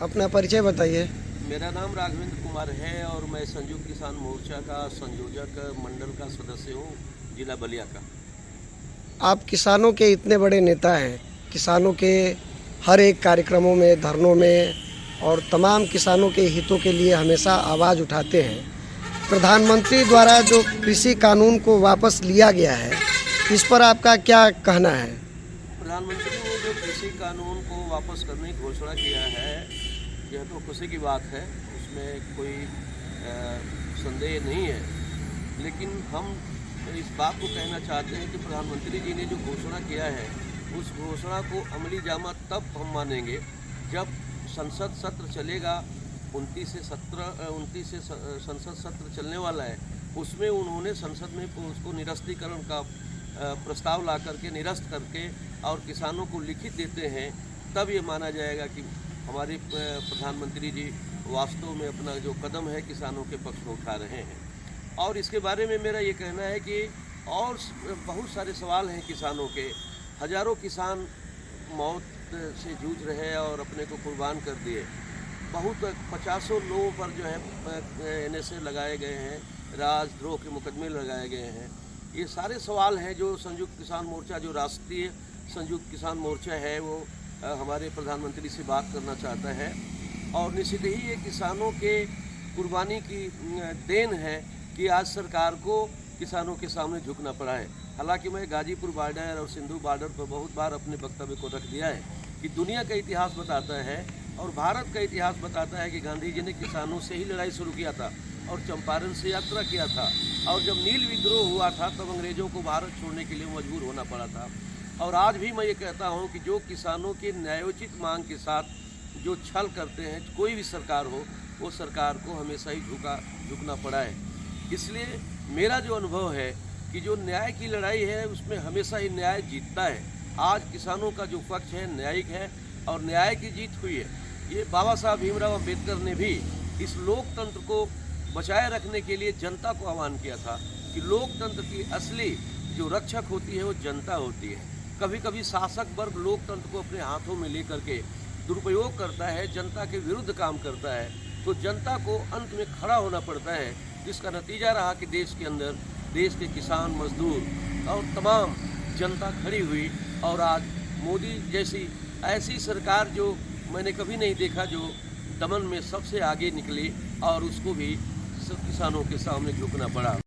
अपना परिचय बताइए। मेरा नाम राघवेंद्र कुमार है और मैं संयुक्त किसान मोर्चा का संयोजक मंडल का सदस्य हूँ, जिला बलिया का। आप किसानों के इतने बड़े नेता हैं, किसानों के हर एक कार्यक्रमों में, धरनों में और तमाम किसानों के हितों के लिए हमेशा आवाज़ उठाते हैं। प्रधानमंत्री द्वारा जो कृषि कानून को वापस लिया गया है, इस पर आपका क्या कहना है? प्रधानमंत्री ने जो कृषि कानून को वापस करने की घोषणा किया है, यह तो खुशी की बात है, उसमें कोई संदेह नहीं है। लेकिन हम इस बात को कहना चाहते हैं कि प्रधानमंत्री जी ने जो घोषणा किया है, उस घोषणा को अमली जामा तब हम मानेंगे जब संसद सत्र चलेगा। 29 से संसद सत्र चलने वाला है। उसमें उन्होंने संसद में उसको निरस्तीकरण का प्रस्ताव ला करके निरस्त करके और किसानों को लिखित देते हैं, तब ये माना जाएगा कि हमारे प्रधानमंत्री जी वास्तव में अपना जो कदम है किसानों के पक्ष में उठा रहे हैं। और इसके बारे में मेरा ये कहना है कि और बहुत सारे सवाल हैं किसानों के। हजारों किसान मौत से जूझ रहे हैं और अपने को कुर्बान कर दिए। बहुत 50 लोगों पर जो है NSA लगाए गए हैं, राजद्रोह के मुकदमे लगाए गए हैं। ये सारे सवाल हैं जो संयुक्त किसान मोर्चा, जो राष्ट्रीय संयुक्त किसान मोर्चा है, वो हमारे प्रधानमंत्री से बात करना चाहता है। और निश्चित ही ये किसानों के कुर्बानी की देन है कि आज सरकार को किसानों के सामने झुकना पड़ा है। हालांकि मैं गाजीपुर बॉर्डर और सिंधु बॉर्डर पर बहुत बार अपने वक्तव्य को रख दिया है कि दुनिया का इतिहास बताता है और भारत का इतिहास बताता है कि गांधी जी ने किसानों से ही लड़ाई शुरू किया था और चंपारण से यात्रा किया था। और जब नील विद्रोह हुआ था तब अंग्रेज़ों को भारत छोड़ने के लिए मजबूर होना पड़ा था। और आज भी मैं ये कहता हूँ कि जो किसानों की न्यायोचित मांग के साथ जो छल करते हैं, कोई भी सरकार हो, वो सरकार को हमेशा ही झुकना पड़ा है। इसलिए मेरा जो अनुभव है कि जो न्याय की लड़ाई है उसमें हमेशा ही न्याय जीतता है। आज किसानों का जो पक्ष है न्यायिक है और न्याय की जीत हुई है। ये बाबा साहब भीमराव अम्बेडकर ने भी इस लोकतंत्र को बचाए रखने के लिए जनता को आह्वान किया था कि लोकतंत्र की असली जो रक्षक होती है वो जनता होती है। कभी कभी शासक वर्ग लोकतंत्र को अपने हाथों में लेकर के दुरुपयोग करता है, जनता के विरुद्ध काम करता है, तो जनता को अंत में खड़ा होना पड़ता है, जिसका नतीजा रहा कि देश के अंदर देश के किसान, मजदूर और तमाम जनता खड़ी हुई। और आज मोदी जैसी ऐसी सरकार जो मैंने कभी नहीं देखा, जो दमन में सबसे आगे निकली और उसको भी सब किसानों के सामने झुकना पड़ा।